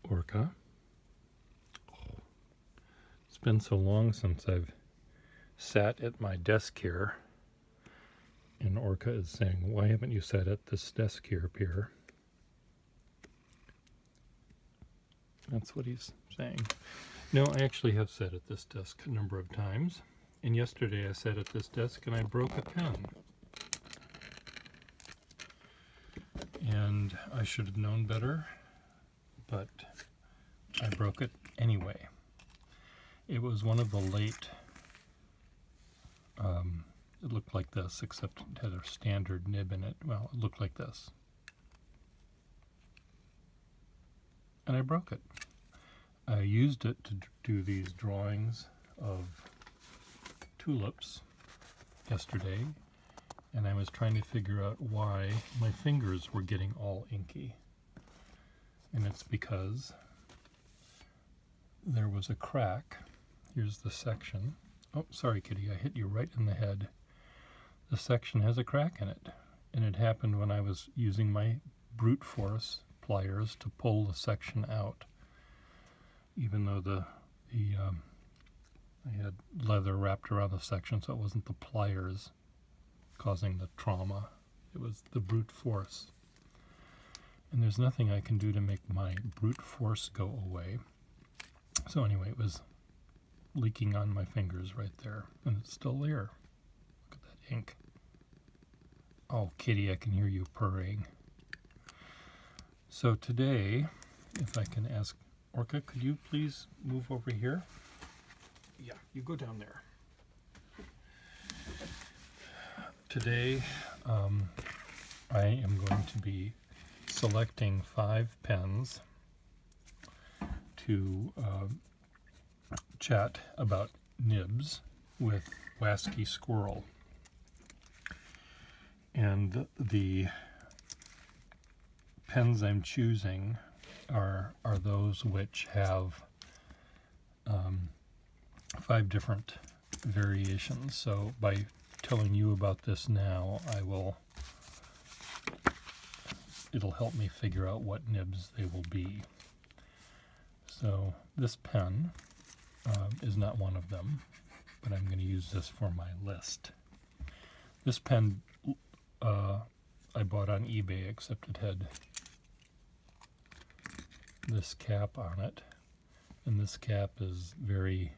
Orca. It's been so long since I've sat at my desk here, and Orca is saying, "Why haven't you sat at this desk here, Pierre?" That's what he's saying. No, I actually have sat at this desk a number of times, and yesterday I sat at this desk and I broke a pen. And I should have known better, but I broke it anyway. It was one of the late, it looked like this, except it had a standard nib in it. Well, it looked like this. And I broke it. I used it to do these drawings of tulips yesterday, and I was trying to figure out why my fingers were getting all inky. And it's because there was a crack. Here's the section. Oh, sorry, Kitty, I hit you right in the head. The section has a crack in it, and it happened when I was using my brute force pliers to pull the section out. Even though I had leather wrapped around the section, so it wasn't the pliers causing the trauma. It was the brute force. And there's nothing I can do to make my brute force go away. So anyway, it was leaking on my fingers right there, and it's still there. Look at that ink. Oh, Kitty, I can hear you purring. So today, if I can ask Orca, could you please move over here? Yeah, you go down there. Today, I am going to be selecting 5 pens to chat about nibs with Wasky Squirrel. And the pens I'm choosing are those which have 5 different variations. So by telling you about this now, it'll help me figure out what nibs they will be. So this pen is not one of them, but I'm going to use this for my list. This pen I bought on eBay, except it had this cap on it, and this cap is very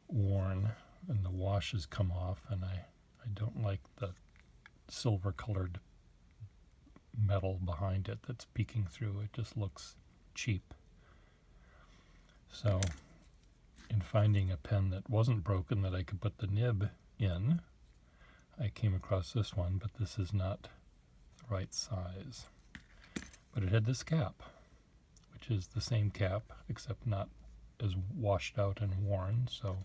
worn, and the wash has come off, and I don't like the silver colored metal behind it that's peeking through. It just looks cheap. So in finding a pen that wasn't broken that I could put the nib in, I came across this one, but this is not the right size. But it had this cap, which is the same cap, except not as washed out and worn, so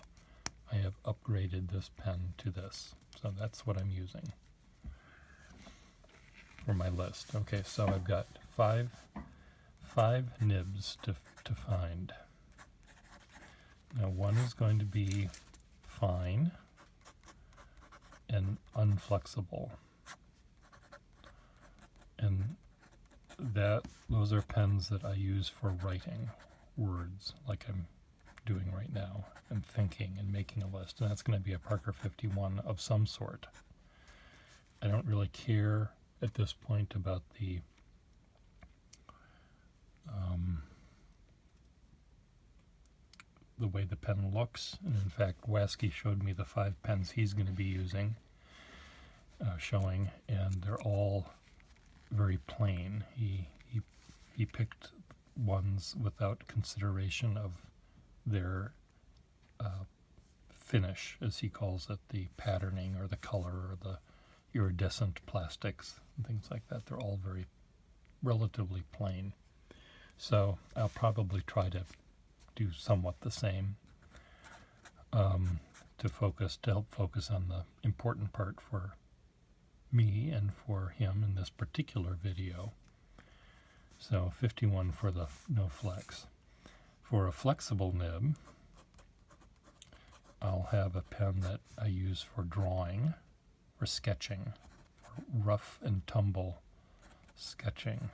I have upgraded this pen to this. So that's what I'm using for my list. Okay, so I've got five nibs to find. Now one is going to be fine and unflexible. And those are pens that I use for writing words like I'm doing right now, and thinking and making a list. And that's going to be a Parker 51 of some sort. I don't really care at this point about the way the pen looks. And in fact, Wasky showed me the 5 pens he's going to be using, showing, and they're all very plain. He picked ones without consideration of their finish, as he calls it, the patterning or the color or the iridescent plastics and things like that. They're all very relatively plain. So I'll probably try to do somewhat the same to help focus on the important part for me and for him in this particular video. So 51 for the no flex. For a flexible nib, I'll have a pen that I use for drawing, for sketching, for rough and tumble sketching.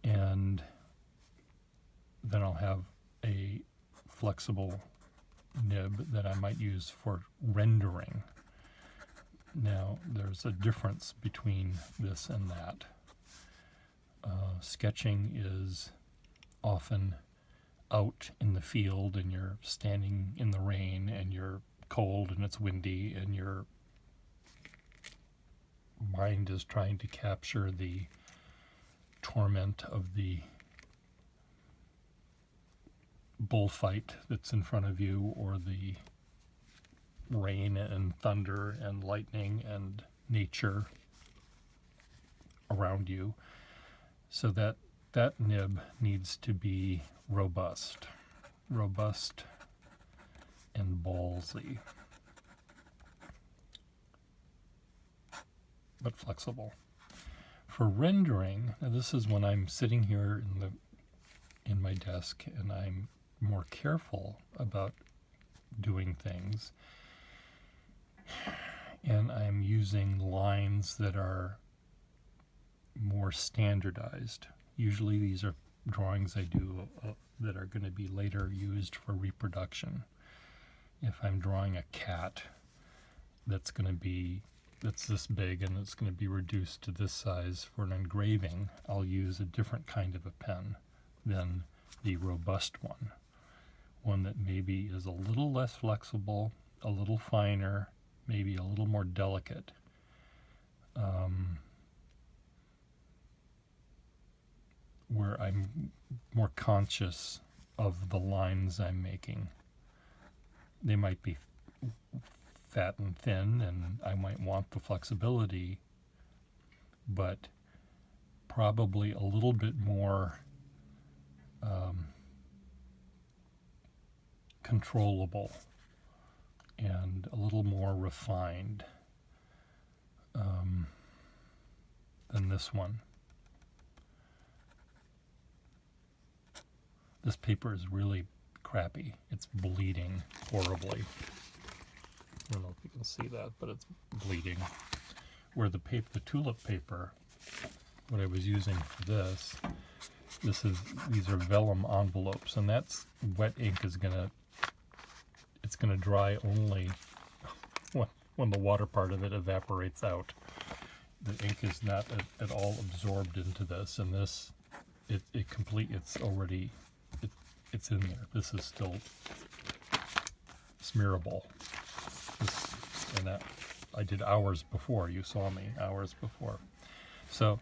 And then I'll have a flexible nib that I might use for rendering. Now, there's a difference between this and that. Sketching is often out in the field and you're standing in the rain and you're cold and it's windy and your mind is trying to capture the torment of the bullfight that's in front of you, or the rain and thunder and lightning and nature around you. So that nib needs to be robust and ballsy, but flexible. For rendering, now this is when I'm sitting here in my desk and I'm more careful about doing things, and I'm using lines that are more standardized. Usually these are drawings I do that are going to be later used for reproduction. If I'm drawing a cat that's this big and it's going to be reduced to this size for an engraving, I'll use a different kind of a pen than the robust one that maybe is a little less flexible, a little finer, maybe a little more delicate. Where I'm more conscious of the lines I'm making. They might be fat and thin, and I might want the flexibility, but probably a little bit more controllable and a little more refined than this one. This paper is really crappy. It's bleeding horribly. I don't know if you can see that, but it's bleeding. Where the tulip paper, what I was using for this these are vellum envelopes, and that's wet ink it's gonna dry only when the water part of it evaporates out. The ink is not at all absorbed into this, and this it's in there. This is still smearable. I did hours before. You saw me hours before. So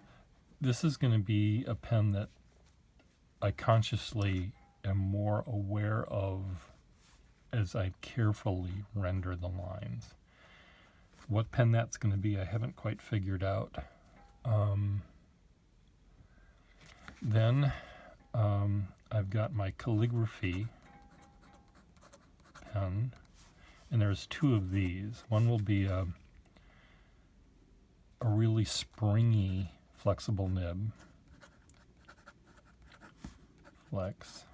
this is going to be a pen that I consciously am more aware of as I carefully render the lines. What pen that's going to be, I haven't quite figured out. Then I've got my Calligraphy Pen, and there's two of these. One will be a really springy, flexible nib. Flex.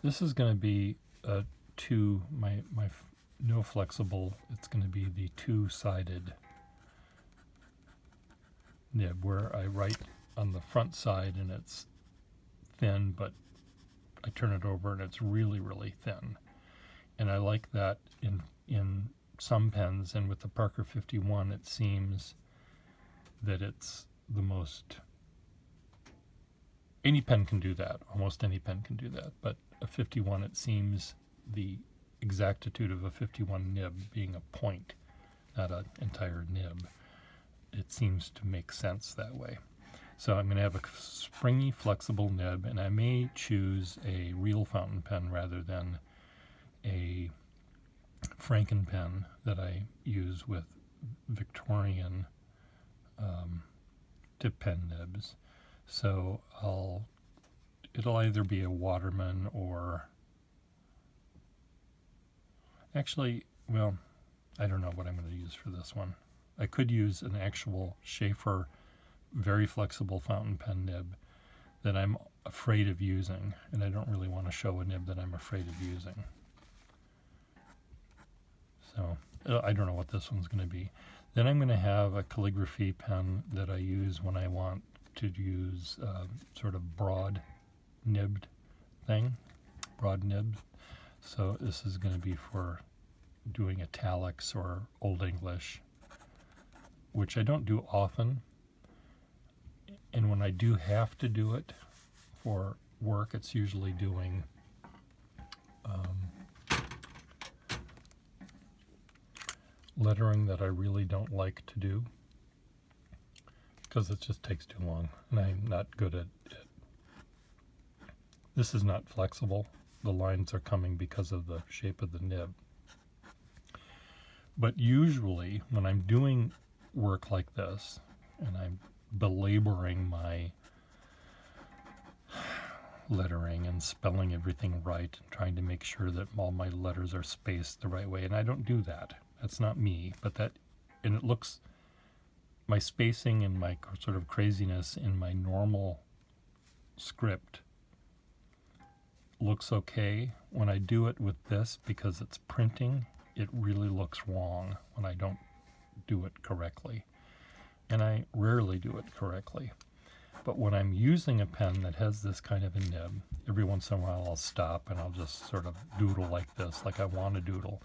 This is going to be my no flexible. It's going to be the two-sided nib, where I write on the front side and it's thin, but I turn it over and it's really, really thin. And I like that in some pens, and with the Parker 51 it seems that it's the most, any pen can do that, almost any pen can do that, but a 51, it seems the exactitude of a 51 nib being a point, not an entire nib, it seems to make sense that way. So I'm going to have a springy, flexible nib, and I may choose a real fountain pen rather than a Franken pen that I use with Victorian tip pen nibs. So it'll either be a Waterman or, actually, well, I don't know what I'm going to use for this one. I could use an actual Schaefer very flexible fountain pen nib that I'm afraid of using, and I don't really want to show a nib that I'm afraid of using. So I don't know what this one's going to be. Then I'm going to have a calligraphy pen that I use when I want to use sort of broad nibbed thing, broad nib. So this is going to be for doing italics or Old English, which I don't do often. And when I do have to do it for work, it's usually doing lettering that I really don't like to do, because it just takes too long, and I'm not good at it. This is not flexible. The lines are coming because of the shape of the nib. But usually, when I'm doing work like this, and I'm belaboring my lettering and spelling everything right, and trying to make sure that all my letters are spaced the right way, and I don't do that. That's not me, and it looks, my spacing and my sort of craziness in my normal script looks okay. When I do it with this, because it's printing, it really looks wrong when I don't do it correctly. And I rarely do it correctly. But when I'm using a pen that has this kind of a nib, every once in a while I'll stop and I'll just sort of doodle like this, like I want to doodle,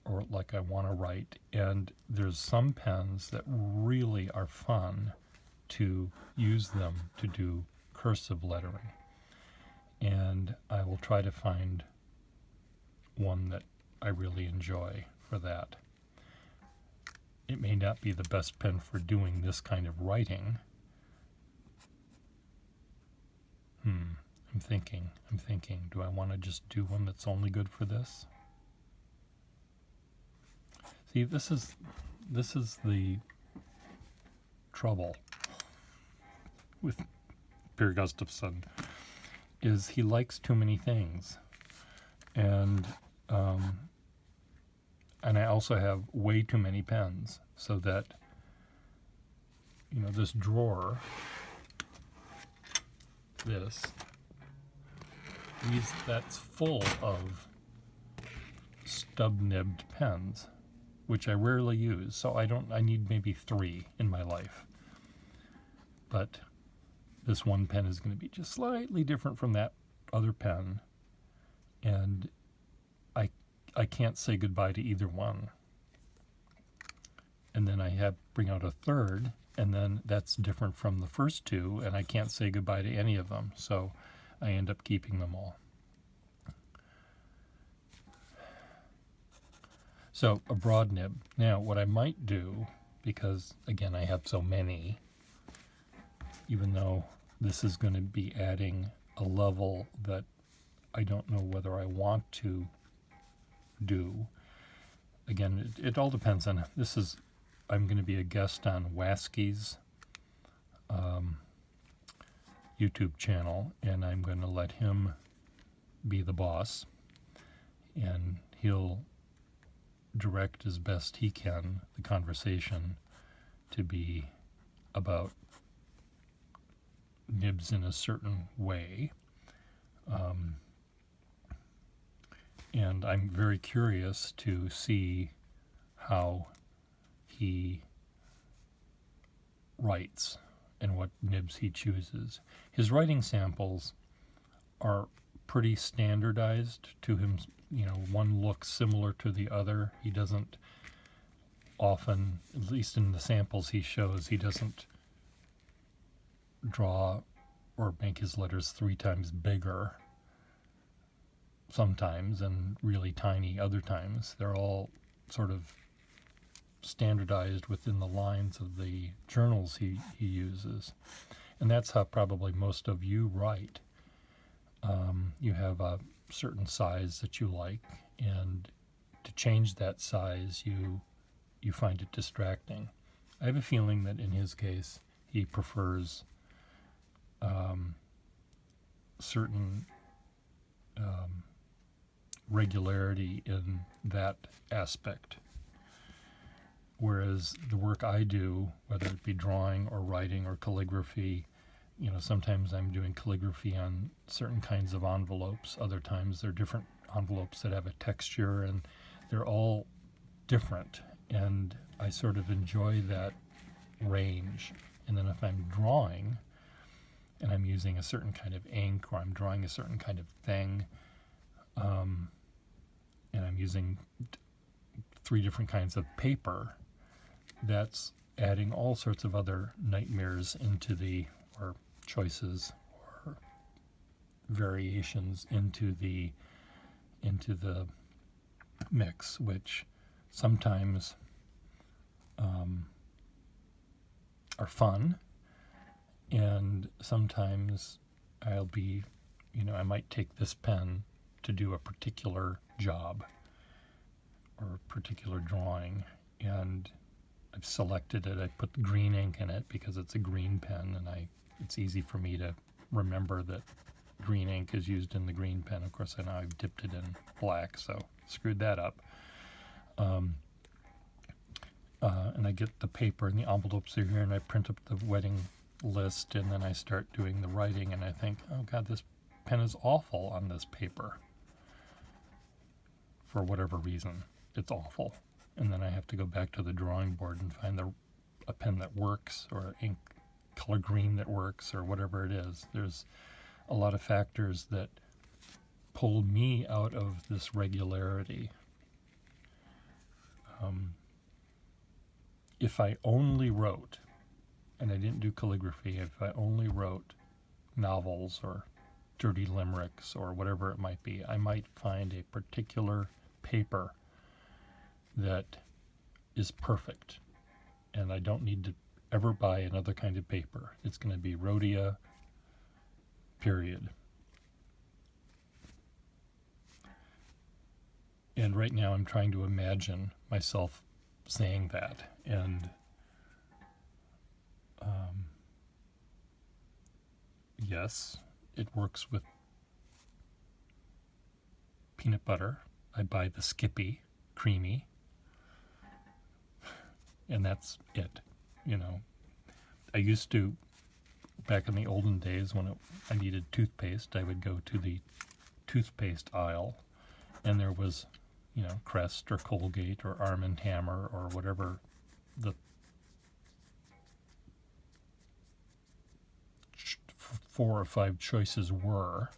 or like I want to write. And there's some pens that really are fun to use them to do cursive lettering. And I will try to find one that I really enjoy for that. It may not be the best pen for doing this kind of writing. I'm thinking, do I want to just do one that's only good for this? See, this is the trouble with Per Gustafsson, is he likes too many things. And I also have way too many pens, so that, this drawer, that's full of stub-nibbed pens, which I rarely use. So I need maybe 3 in my life. But this one pen is going to be just slightly different from that other pen, and I can't say goodbye to either one. And then I bring out a third, and then that's different from the first 2, and I can't say goodbye to any of them, so I end up keeping them all. So a broad nib. Now what I might do, because again I have so many, even though this is going to be adding a level that I don't know whether I want to do. Again, it all depends on, I'm going to be a guest on Wasky's YouTube channel, and I'm going to let him be the boss, and he'll direct as best he can the conversation to be about nibs in a certain way. And I'm very curious to see how he writes and what nibs he chooses. His writing samples are pretty standardized to him. One looks similar to the other. He doesn't often, at least in the samples he shows, he doesn't draw or make his letters 3 times bigger sometimes and really tiny other times. They're all sort of standardized within the lines of the journals he uses. And that's how probably most of you write. You have a certain size that you like, and to change that size you find it distracting. I have a feeling that in his case he prefers certain regularity in that aspect, whereas the work I do, whether it be drawing or writing or calligraphy, sometimes I'm doing calligraphy on certain kinds of envelopes, other times they're different envelopes that have a texture, and they're all different, and I sort of enjoy that range. And then if I'm drawing, and I'm using a certain kind of ink, or I'm drawing a certain kind of thing, and I'm using 3 different kinds of paper, that's adding all sorts of other nightmares into or choices or variations into the mix, which sometimes are fun, and sometimes I'll be, I might take this pen to do a particular job or a particular drawing, and I've selected it. I put green ink in it because it's a green pen, and it's easy for me to remember that green ink is used in the green pen. Of course, I know I've dipped it in black, so screwed that up. And I get the paper and the envelopes are here, and I print up the wedding list, and then I start doing the writing, and I think, oh God, this pen is awful on this paper. For whatever reason, it's awful. And then I have to go back to the drawing board and find a pen that works, or ink color green that works, or whatever it is. There's a lot of factors that pull me out of this regularity. If I only wrote, and I didn't do calligraphy, if I only wrote novels or dirty limericks or whatever it might be, I might find a particular paper that is perfect, and I don't need to ever buy another kind of paper. It's going to be Rhodia, period. And right now I'm trying to imagine myself saying that, and yes, it works with peanut butter. I buy the Skippy Creamy, and that's it. I used to, back in the olden days when I needed toothpaste, I would go to the toothpaste aisle, and there was Crest or Colgate or Arm & Hammer or whatever the 4 or 5 choices were.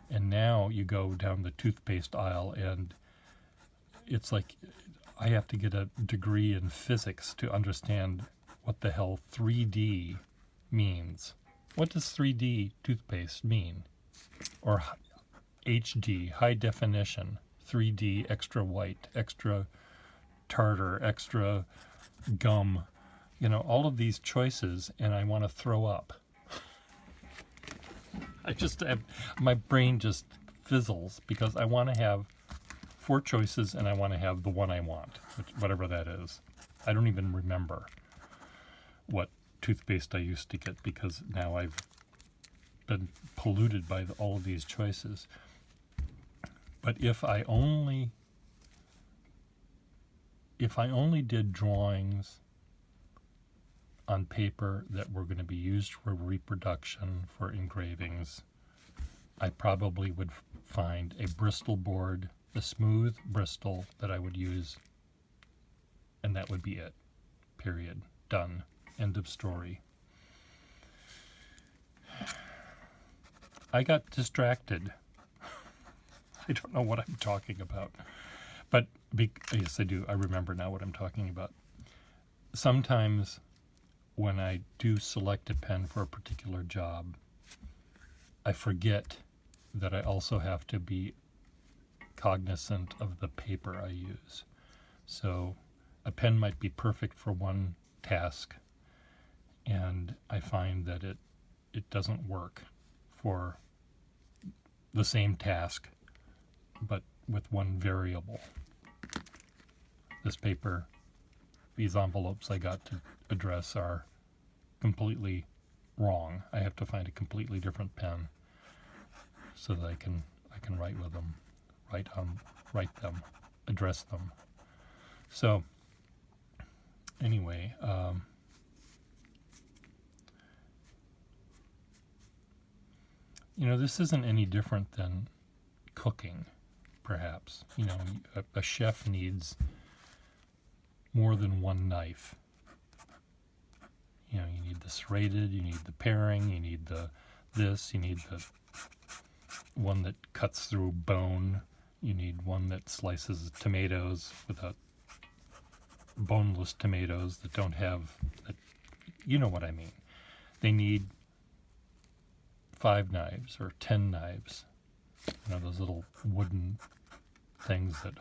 And now you go down the toothpaste aisle, and it's like I have to get a degree in physics to understand what the hell 3D means. What does 3D toothpaste mean? Or HD, high definition, 3D, extra white, extra tartar, extra gum, all of these choices, and I want to throw up. My brain just fizzles because I want to have 4 choices, and I want to have the one I want, whatever that is. I don't even remember what toothpaste I used to get because now I've been polluted by all of these choices. But if I only did drawings on paper that were going to be used for reproduction, for engravings, I probably would find a Bristol board, a smooth Bristol that I would use, and that would be it. Period. Done. End of story. I got distracted. I don't know what I'm talking about. But yes, I do. I remember now what I'm talking about. Sometimes when I do select a pen for a particular job, I forget that I also have to be cognizant of the paper I use. So a pen might be perfect for one task, and I find that it doesn't work for the same task, but with one variable. This paper, these envelopes I got to address are completely wrong. I have to find a completely different pen so that I can write with them, write them, address them. So anyway, this isn't any different than cooking, perhaps. A chef needs more than one knife. You need the serrated, you need the paring, you need the this, you need the one that cuts through bone, you need one that slices tomatoes without boneless tomatoes that don't have, you know what I mean. They need 5 knives or 10 knives. You know, those little wooden things that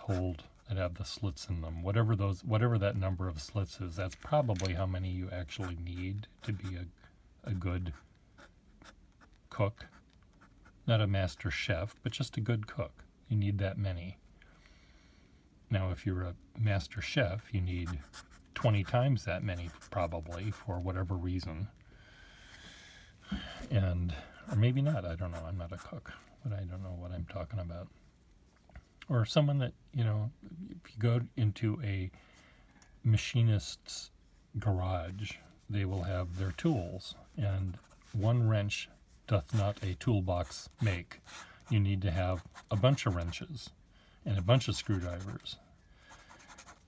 have the slits in them. Whatever that number of slits is, that's probably how many you actually need to be a good cook. Not a master chef, but just a good cook. You need that many. Now, if you're a master chef, you need 20 times that many, probably, for whatever reason. Or maybe not, I don't know, I'm not a cook, but I don't know what I'm talking about. Or someone that, you know, if you go into a machinist's garage, they will have their tools, and one wrench doth not a toolbox make. You need to have a bunch of wrenches and a bunch of screwdrivers.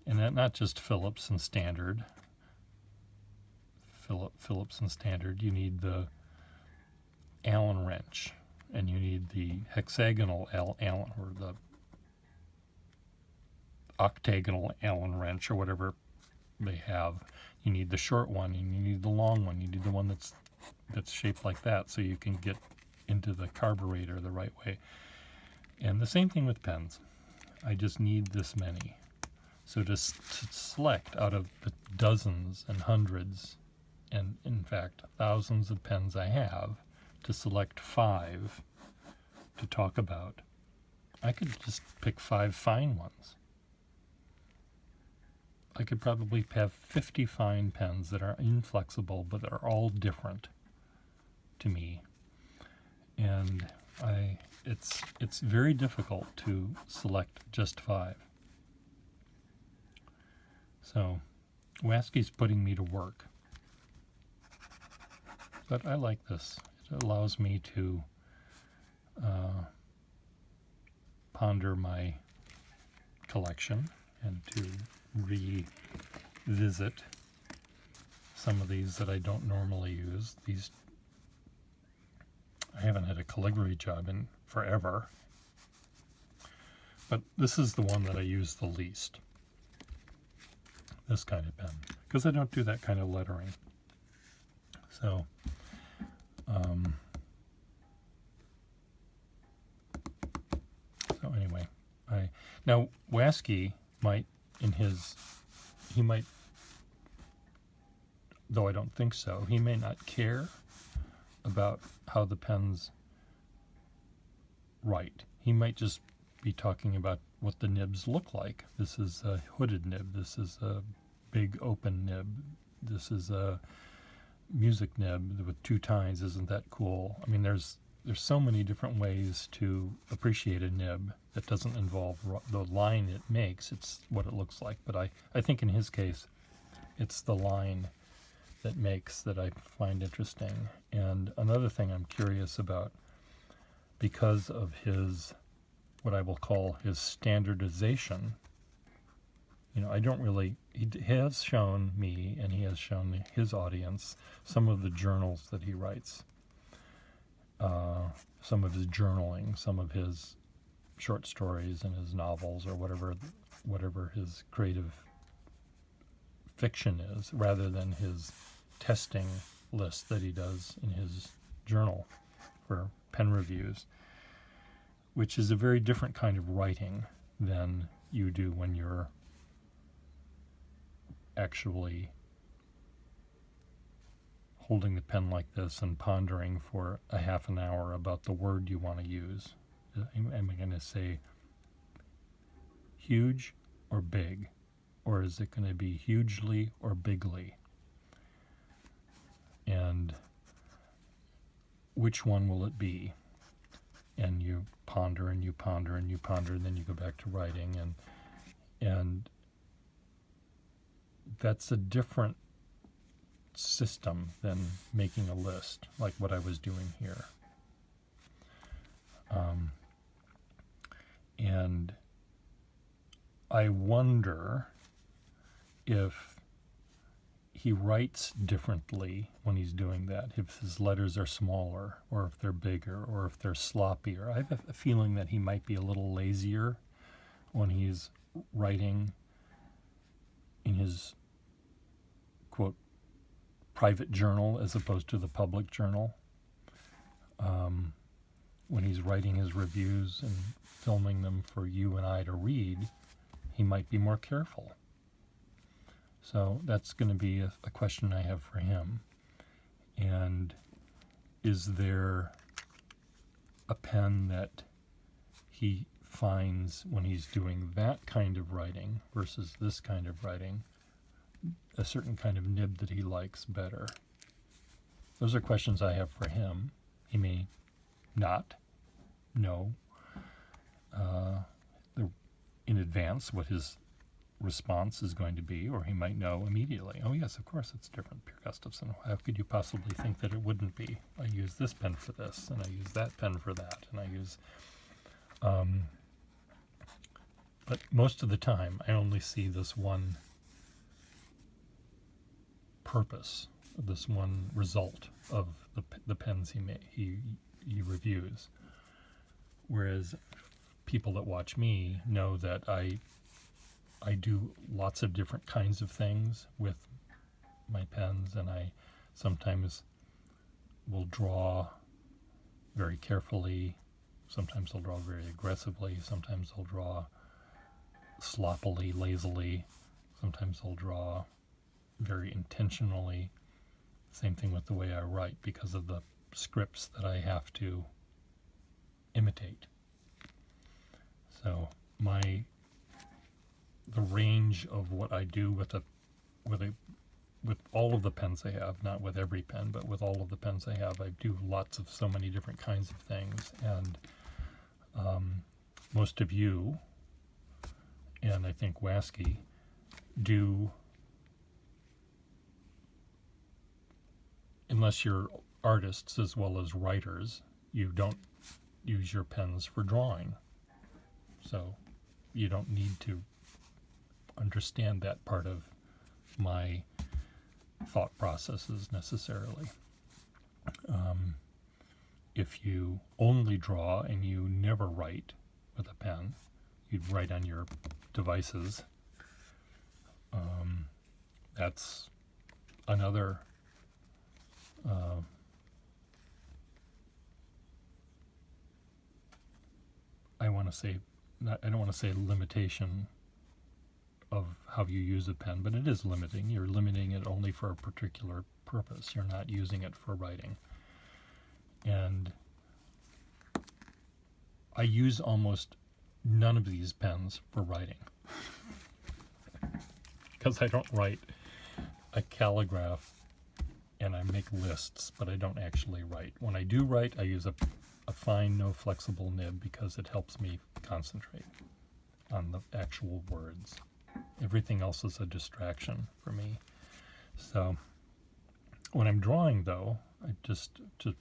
And that not just Phillips and Standard. Phillips and Standard. You need the Allen wrench, and you need the hexagonal Allen, or the octagonal Allen wrench, or whatever they have. You need the short one, and you need the long one. You need the one that's shaped like that, so you can get into the carburetor the right way. And the same thing with pens. I just need this many. So to select out of the dozens and hundreds, and in fact thousands of pens I have, to select 5 to talk about, I could just pick 5 fine ones. I could probably have 50 fine pens that are inflexible, but are all different to me. And it's very difficult to select just 5. So WASCII's putting me to work. But I like this. It allows me to ponder my collection and to revisit some of these that I don't normally use. I haven't had a calligraphy job in forever, but this is the one that I use the least. This kind of pen, because I don't do that kind of lettering. So anyway, now WASCII might, though I don't think so, he may not care about how the pens write. He might just be talking about what the nibs look like. This is a hooded nib. This is a big open nib. This is a music nib with 2 tines. Isn't that cool? I mean, there's so many different ways to appreciate a nib that doesn't involve the line it makes. It's what it looks like. But I think in his case, it's the line that makes that I find interesting. And another thing I'm curious about, because of his, what I will call his standardization, you know, he has shown me, and he has shown his audience, some of the journals that he writes, some of his journaling, some of his short stories and his novels, or whatever his creative fiction is, rather than his testing list that he does in his journal for pen reviews, which is a very different kind of writing than you do when you're actually holding the pen like this and pondering for a half an hour about the word you want to use. Am I going to say huge or big? Or is it going to be hugely or bigly? And which one will it be? And you ponder and you ponder and you ponder, and then you go back to writing, and that's a different system than making a list, like what I was doing here. And I wonder if he writes differently when he's doing that. If his letters are smaller, or if they're bigger, or if they're sloppier. I have a feeling that he might be a little lazier when he's writing in his, quote, private journal as opposed to the public journal. When he's writing his reviews and filming them for you and I to read, he might be more careful. So that's going to be a question I have for him. And is there a pen that he finds when he's doing that kind of writing versus this kind of writing, a certain kind of nib that he likes better? Those are questions I have for him. He may not know in advance what his response is going to be, or he might know immediately. Oh yes, of course it's different, Pierre Gustafson. How could you possibly think that it wouldn't be? I use this pen for this, and I use that pen for that, and I use... but most of the time, I only see this one purpose, this one result of the pens he reviews. Whereas people that watch me know that I do lots of different kinds of things with my pens, and I sometimes will draw very carefully, sometimes I'll draw very aggressively, sometimes I'll draw sloppily, lazily, sometimes I'll draw very intentionally. Same thing with the way I write, because of the scripts that I have to imitate. So the range of what I do with all of the pens I have, not with every pen, but with all of the pens I have, I do lots of so many different kinds of things. And most of you, and I think Wasky, do, unless you're artists as well as writers, you don't use your pens for drawing. So you don't need to understand that part of my thought processes necessarily. If you only draw and you never write with a pen, you'd write on your devices. That's another I don't want to say limitation of how you use a pen, but it is limiting. You're limiting it only for a particular purpose. You're not using it for writing. And I use almost none of these pens for writing because I don't write. I calligraph and I make lists, but I don't actually write. When I do write, I use a fine, no flexible nib because it helps me concentrate on the actual words. Everything else is a distraction for me. So when I'm drawing, though, to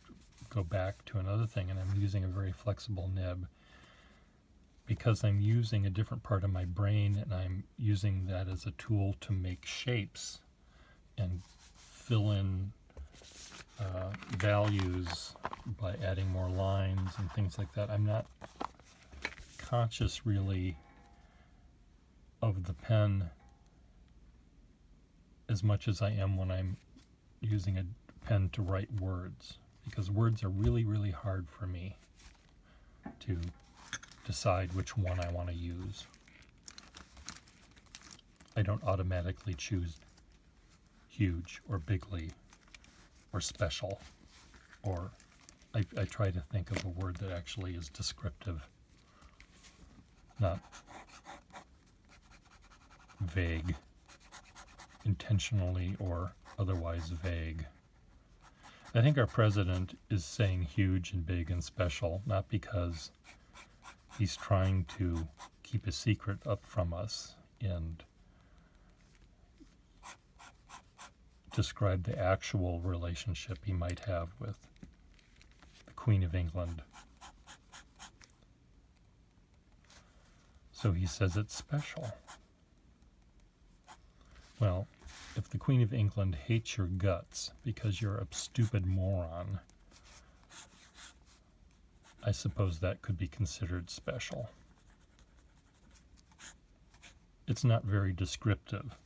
go back to another thing, and I'm using a very flexible nib because I'm using a different part of my brain, and I'm using that as a tool to make shapes and fill in values by adding more lines and things like that. I'm not conscious really of the pen as much as I am when I'm using a pen to write words, because words are really, really hard for me to decide which one I want to use. I don't automatically choose huge or bigly or special, or I try to think of a word that actually is descriptive, not vague, intentionally or otherwise vague. I think our president is saying huge and big and special, not because he's trying to keep a secret up from us and describe the actual relationship he might have with the Queen of England. So he says it's special. Well, if the Queen of England hates your guts because you're a stupid moron, I suppose that could be considered special. It's not very descriptive.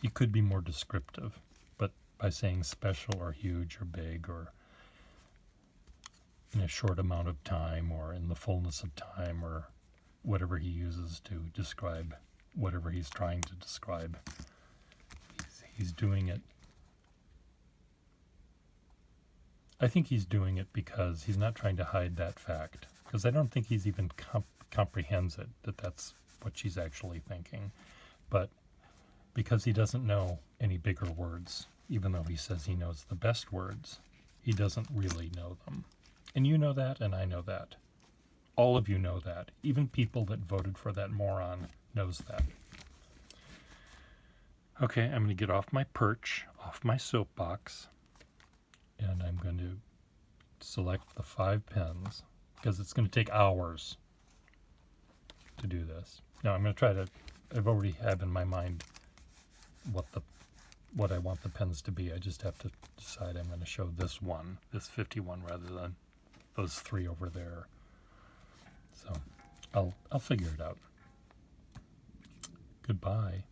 You could be more descriptive, but by saying special or huge or big or in a short amount of time or in the fullness of time or whatever he uses to describe whatever he's trying to describe, he's doing it. I think he's doing it because he's not trying to hide that fact, because I don't think he's even comprehends it, that that's what she's actually thinking. But because he doesn't know any bigger words, even though he says he knows the best words, he doesn't really know them. And you know that, and I know that. All of you know that. Even people that voted for that moron knows that. Okay, I'm going to get off my perch, off my soapbox, and I'm going to select the 5 pens, because it's going to take hours to do this. Now I'm going to try to, I've already have in my mind what I want the pens to be. I just have to decide I'm going to show this 51 rather than those 3 over there. So I'll figure it out. Goodbye.